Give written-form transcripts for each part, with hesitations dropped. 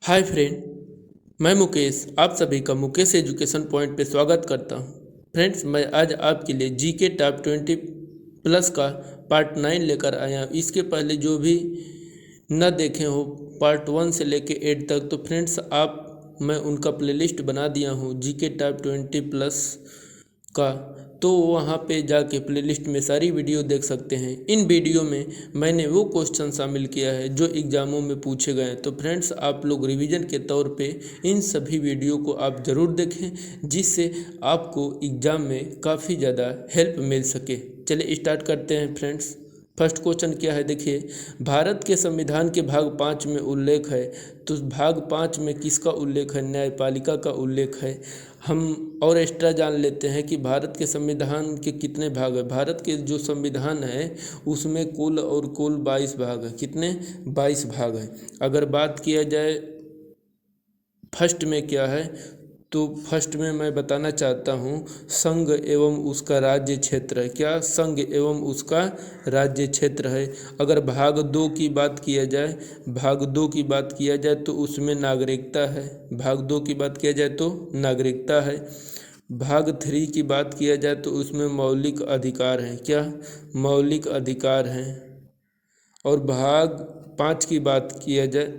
Hi friend, मैं मुकेश आप सभी का मुकेश एजुकेशन पॉइंट पे स्वागत करता हूँ। फ्रेंड्स, मैं आज आपके लिए जीके टॉप 20 प्लस का पार्ट 9 लेकर आया हूँ। इसके पहले जो भी न देखे हो पार्ट 1 से लेके 8 तक, तो फ्रेंड्स आप मैं उनका प्लेलिस्ट बना दिया हूँ जीके टॉप 20 प्लस का। तो वहाँ पे जाके प्लेलिस्ट में सारी वीडियो देख सकते हैं। इन वीडियो में मैंने वो क्वेश्चन शामिल किया है जो एग्ज़ामों में पूछे गए हैं। तो फ्रेंड्स, आप लोग रिवीजन के तौर पे इन सभी वीडियो को आप ज़रूर देखें, जिससे आपको एग्ज़ाम में काफ़ी ज़्यादा हेल्प मिल सके। चलिए स्टार्ट करते हैं फ्रेंड्स। फर्स्ट क्वेश्चन क्या है, देखिए। भारत के संविधान के भाग 5 में उल्लेख है, तो भाग 5 में किसका उल्लेख है? न्यायपालिका का उल्लेख है। हम और एक्स्ट्रा जान लेते हैं कि भारत के संविधान के कितने भाग है। भारत के जो संविधान है उसमें कुल 22 भाग है। कितने? 22 भाग है। अगर बात किया जाए फर्स्ट में क्या है, तो फर्स्ट में मैं बताना चाहता हूँ संघ एवं उसका राज्य क्षेत्र है। क्या? संघ एवं उसका राज्य क्षेत्र है। अगर भाग 2 की बात किया जाए, भाग 2 की बात किया जाए तो उसमें नागरिकता है। भाग 2 की बात किया जाए तो नागरिकता है। भाग 3 की बात किया जाए तो उसमें मौलिक अधिकार हैं। क्या? मौलिक अधिकार हैं। और भाग 5 की बात किया जाए,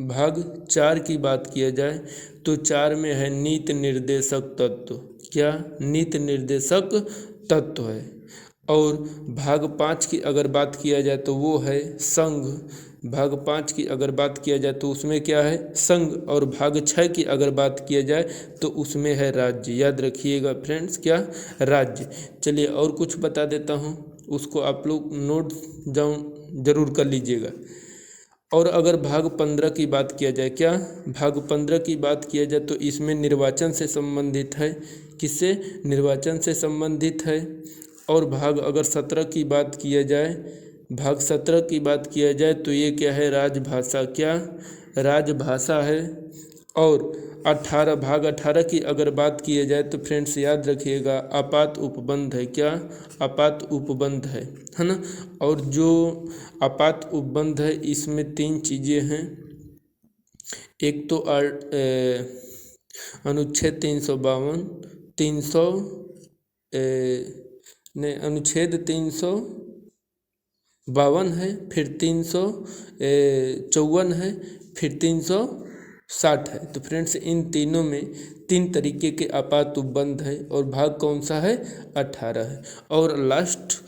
भाग 4 की बात किया जाए तो 4 में है नीति निर्देशक तत्व। क्या? नीति निर्देशक तत्व है। और भाग 5 की अगर बात किया जाए तो वो है संघ। भाग 5 की अगर बात किया जाए तो उसमें क्या है? संघ। और भाग 6 की अगर बात किया जाए तो उसमें है राज्य। याद रखिएगा फ्रेंड्स, क्या? राज्य। चलिए और कुछ बता देता हूँ, उसको आप लोग नोट डाउन जरूर कर लीजिएगा। और अगर भाग 15 की बात किया जाए, क्या? भाग 15 की बात किया जाए तो इसमें निर्वाचन से संबंधित है। किससे? निर्वाचन से संबंधित है। और भाग अगर 17 की बात किया जाए, भाग 17 की बात किया जाए तो ये क्या है? राजभाषा। क्या? राजभाषा है। और 18 भाग 18 की अगर बात किया जाए तो फ्रेंड्स याद रखिएगा आपात उपबंध है। क्या? आपात उपबंध है ना। और जो आपात उपबंध है इसमें 3 चीज़ें हैं। एक तो अनुच्छेद 352, 300 ने अनुच्छेद 352 है, फिर 354 है, फिर 360 है। तो फ्रेंड्स इन तीनों में 3 तरीके के आपात उपबंध है। और भाग कौन सा है? 18 है। और लास्ट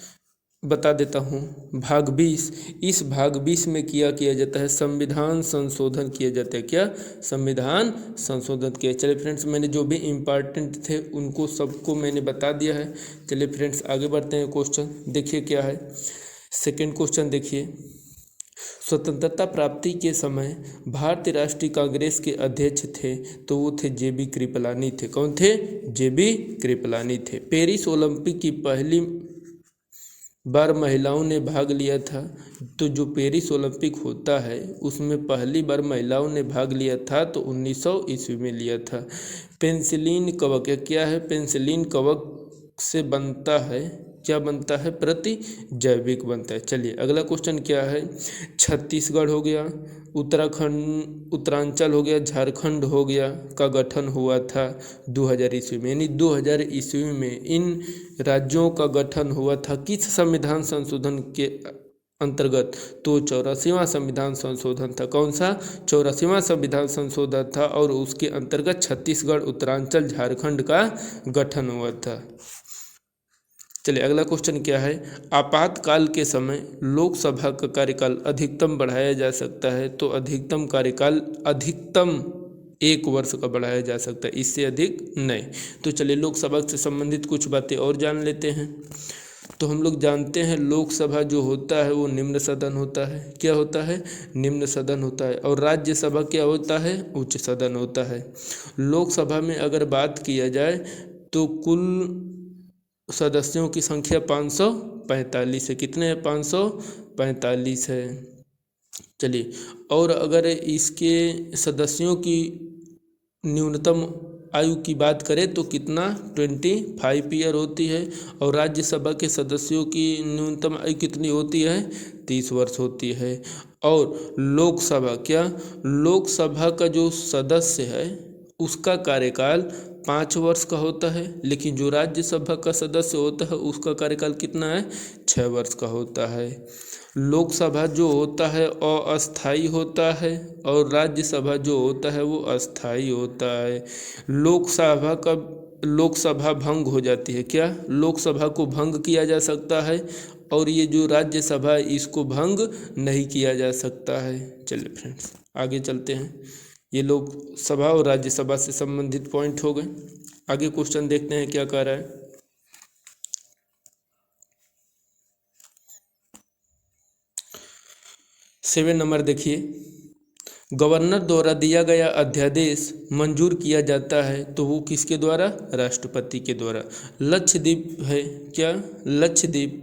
बता देता हूँ भाग 20। इस भाग 20 में किया जाता है संविधान संशोधन किया जाता है। क्या? संविधान संशोधन किया। चलिए फ्रेंड्स, मैंने जो भी इम्पॉर्टेंट थे उनको सबको मैंने बता दिया है। चलिए फ्रेंड्स आगे बढ़ते हैं। क्वेश्चन देखिए क्या है। सेकंड क्वेश्चन देखिए। स्वतंत्रता प्राप्ति के समय भारतीय राष्ट्रीय कांग्रेस के अध्यक्ष थे, तो वो थे जेबी कृपलानी थे। कौन थे? जेबी कृपलानी थे। पेरिस ओलंपिक की पहली बार महिलाओं ने भाग लिया था। तो जो पेरिस ओलंपिक होता है उसमें पहली बार महिलाओं ने भाग लिया था तो 1900 ईस्वी में लिया था। पेंसिलिन कवक, क्या है? पेंसिलिन कवक से बनता है। क्या बनता है? प्रति जैविक बनता है। चलिए अगला क्वेश्चन क्या है। छत्तीसगढ़ हो गया, उत्तराखंड, उत्तरांचल हो गया, झारखंड हो गया का गठन हुआ था 2000 ईस्वी में। यानी 2000 ईस्वी में इन राज्यों का गठन हुआ था किस संविधान संशोधन के अंतर्गत? तो 84वां संविधान संशोधन था। कौन सा? 84वां संविधान संशोधन था। और उसके अंतर्गत छत्तीसगढ़, उत्तरांचल, झारखंड का गठन हुआ था। चलिए अगला क्वेश्चन क्या है। आपातकाल के समय लोकसभा का कार्यकाल अधिकतम बढ़ाया जा सकता है, तो अधिकतम कार्यकाल अधिकतम 1 वर्ष का बढ़ाया जा सकता है, इससे अधिक नहीं। तो चलिए लोकसभा से संबंधित कुछ बातें और जान लेते हैं। तो हम लोग जानते हैं लोकसभा जो होता है वो निम्न सदन होता है। क्या होता है? निम्न सदन होता है। और राज्यसभा क्या होता है? उच्च सदन होता है। लोकसभा में अगर बात किया जाए तो कुल सदस्यों की संख्या 545 है। कितने हैं? 545 है। चलिए और अगर इसके सदस्यों की न्यूनतम आयु की बात करें तो कितना 25 ईयर होती है। और राज्यसभा के सदस्यों की न्यूनतम आयु कितनी होती है? 30 वर्ष होती है। और लोकसभा, क्या लोकसभा का जो सदस्य है उसका कार्यकाल 5 वर्ष का होता है, लेकिन जो राज्यसभा का सदस्य होता है उसका कार्यकाल कितना है? 6 वर्ष का होता है। लोकसभा जो होता है अस्थाई होता है और राज्यसभा जो होता है वो अस्थाई होता है। लोकसभा भंग हो जाती है, क्या लोकसभा को भंग किया जा सकता है, और ये जो राज्यसभा है इसको भंग नहीं किया जा सकता है। चलिए फ्रेंड्स आगे चलते हैं। ये लोकसभा और राज्यसभा से संबंधित पॉइंट हो गए। आगे क्वेश्चन देखते हैं क्या कह रहा है। 7 नंबर देखिए, गवर्नर द्वारा दिया गया अध्यादेश मंजूर किया जाता है तो वो किसके द्वारा? राष्ट्रपति के द्वारा। लक्षद्वीप है, क्या लक्षद्वीप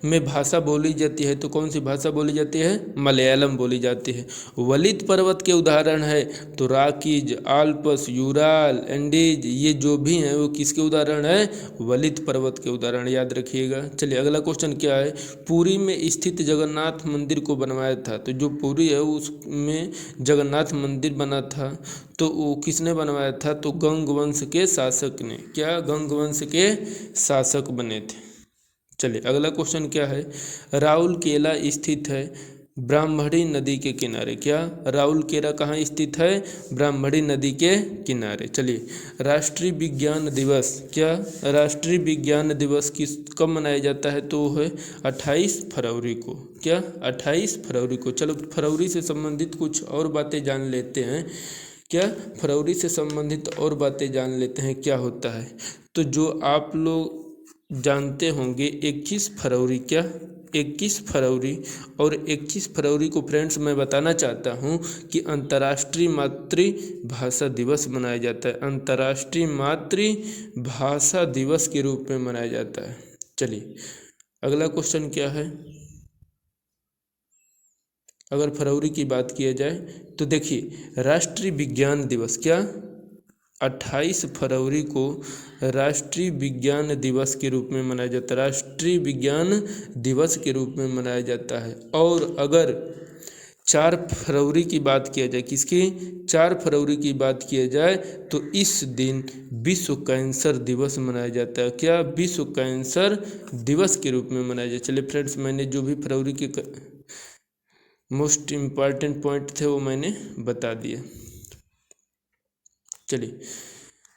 में भाषा बोली जाती है तो कौन सी भाषा बोली जाती है? मलयालम बोली जाती है। वलित पर्वत के उदाहरण है तो राकीज, आल्प्स, यूराल, एंडीज, ये जो भी हैं वो किसके उदाहरण है? वलित पर्वत के उदाहरण, याद रखिएगा। चलिए अगला क्वेश्चन क्या है। पुरी में स्थित जगन्नाथ मंदिर को बनवाया था, तो जो पुरी है उसमें जगन्नाथ मंदिर बना था तो वो किसने बनवाया था? तो गंग वंश के शासक ने, क्या गंग वंश के शासक बने थे। चलिए अगला क्वेश्चन क्या है। राउरकेला स्थित है ब्राह्मणी नदी के किनारे, क्या राउरकेला कहाँ स्थित है? ब्राह्मणी नदी के किनारे। चलिए राष्ट्रीय विज्ञान दिवस, क्या राष्ट्रीय विज्ञान दिवस किस कब मनाया जाता है? तो है 28 फरवरी को, क्या 28 फरवरी को। चलो फरवरी से संबंधित कुछ और बातें जान लेते हैं, क्या फरवरी से संबंधित और बातें जान लेते हैं क्या होता है। तो जो आप लोग जानते होंगे 21 फरवरी, क्या 21 फरवरी, और 21 फरवरी को फ्रेंड्स मैं बताना चाहता हूँ कि अंतर्राष्ट्रीय मातृभाषा दिवस मनाया जाता है। अंतर्राष्ट्रीय मातृभाषा दिवस के रूप में मनाया जाता है। चलिए अगला क्वेश्चन क्या है। अगर फरवरी की बात किया जाए तो देखिए राष्ट्रीय विज्ञान दिवस, क्या 28 फरवरी को राष्ट्रीय विज्ञान दिवस के रूप में मनाया जाता है। राष्ट्रीय विज्ञान दिवस के रूप में मनाया जाता है। और अगर 4 फरवरी की बात किया जाए, किसकी? 4 फरवरी की बात किया जाए तो इस दिन विश्व कैंसर दिवस मनाया जाता है, क्या विश्व कैंसर दिवस के रूप में मनाया जाता है। चलिए फ्रेंड्स मैंने जो भी फरवरी के मोस्ट इम्पॉर्टेंट पॉइंट थे वो मैंने बता दिए। चलिए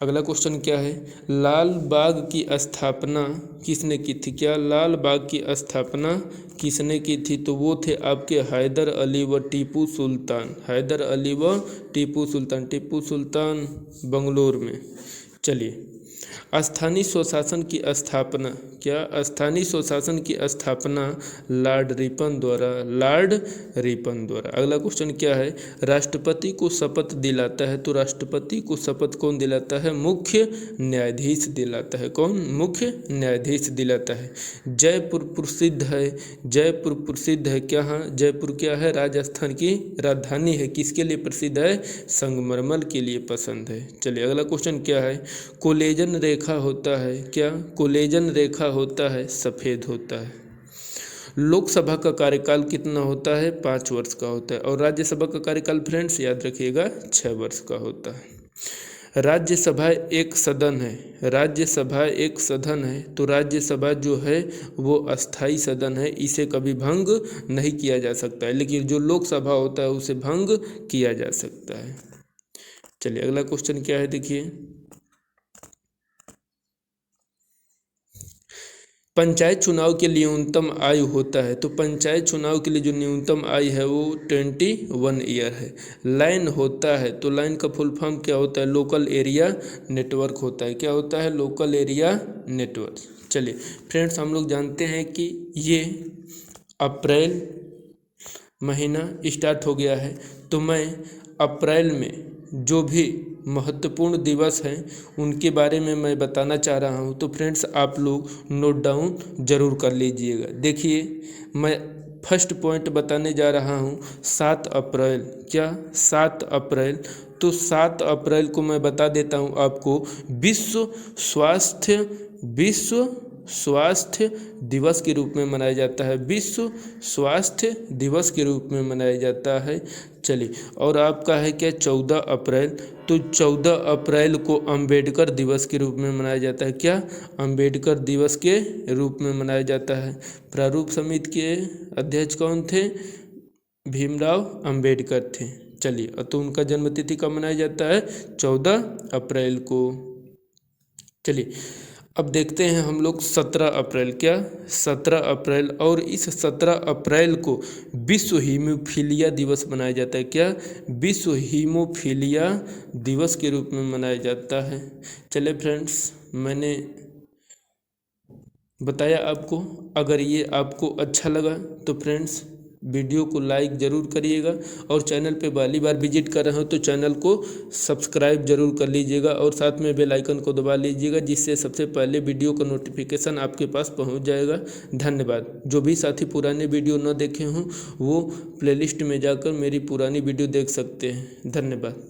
अगला क्वेश्चन क्या है। लाल बाग की स्थापना किसने की थी? क्या लाल बाग की स्थापना किसने की थी? तो वो थे आपके हैदर अली व टीपू सुल्तान। हैदर अली व टीपू सुल्तान। टीपू सुल्तान बंगलोर में। चलिए स्थानीय स्वशासन की स्थापना, क्या स्थानीय स्वशासन की स्थापना लॉर्ड रिपन द्वारा, लॉर्ड रिपन द्वारा। अगला क्वेश्चन क्या है। राष्ट्रपति को शपथ दिलाता है तो राष्ट्रपति को शपथ कौन दिलाता है? मुख्य न्यायाधीश दिलाता है। कौन? मुख्य न्यायाधीश दिलाता है। जयपुर प्रसिद्ध है, जयपुर प्रसिद्ध है, क्या हाँ जयपुर क्या है? राजस्थान की राजधानी है। किसके लिए प्रसिद्ध है? संगमरमर के लिए पसंद है। चलिए अगला क्वेश्चन क्या है। कोलेजन रेखा होता है, क्या कोलेजन रेखा होता है? सफ़ेद होता है। लोकसभा का कार्यकाल कितना होता है? 5 वर्ष का होता है। और राज्यसभा का कार्यकाल फ्रेंड्स याद रखिएगा 6 वर्ष का होता है। राज्यसभा एक सदन है, राज्यसभा एक सदन है तो राज्यसभा जो है वो अस्थाई सदन है, इसे कभी भंग नहीं किया जा सकता है। लेकिन जो लोकसभा होता है उसे भंग किया जा सकता है। चलिए अगला क्वेश्चन क्या है देखिए। पंचायत चुनाव के लिए न्यूनतम आयु होता है तो पंचायत चुनाव के लिए जो न्यूनतम आयु है वो 21 ईयर है। लाइन होता है तो लाइन का फुल फॉर्म क्या होता है? लोकल एरिया नेटवर्क होता है। क्या होता है? Local area network. चलिए फ्रेंड्स हम लोग जानते हैं कि ये अप्रैल महीना स्टार्ट हो गया है तो मैं अप्रैल में जो भी महत्वपूर्ण दिवस हैं उनके बारे में मैं बताना चाह रहा हूं। तो फ्रेंड्स आप लोग नोट डाउन ज़रूर कर लीजिएगा। देखिए मैं फर्स्ट पॉइंट बताने जा रहा हूँ 7 अप्रैल। क्या 7 अप्रैल? तो 7 अप्रैल को मैं बता देता हूँ आपको विश्व स्वास्थ्य दिवस के रूप में मनाया जाता है। विश्व स्वास्थ्य दिवस के रूप में मनाया जाता है। चलिए, और आपका है क्या 14 अप्रैल? तो 14 अप्रैल को अंबेडकर दिवस के रूप में मनाया जाता है। क्या अंबेडकर दिवस के रूप में मनाया जाता है। प्रारूप समिति के अध्यक्ष कौन थे? भीमराव अंबेडकर थे। चलिए, तो उनका जन्मतिथि कब मनाया जाता है? 14 अप्रैल को। चलिए, अब देखते हैं हम लोग 17 अप्रैल। क्या 17 अप्रैल? और इस 17 अप्रैल को विश्व हीमोफीलिया दिवस मनाया जाता है। क्या विश्व हीमोफीलिया दिवस के रूप में मनाया जाता है। चलिए फ्रेंड्स, मैंने बताया आपको। अगर ये आपको अच्छा लगा तो फ्रेंड्स वीडियो को लाइक ज़रूर करिएगा, और चैनल पे पहली बार विजिट कर रहे हो तो चैनल को सब्सक्राइब जरूर कर लीजिएगा, और साथ में बेल आइकन को दबा लीजिएगा, जिससे सबसे पहले वीडियो का नोटिफिकेशन आपके पास पहुंच जाएगा। धन्यवाद। जो भी साथी पुराने वीडियो न देखे हों वो प्लेलिस्ट में जाकर मेरी पुरानी वीडियो देख सकते हैं। धन्यवाद।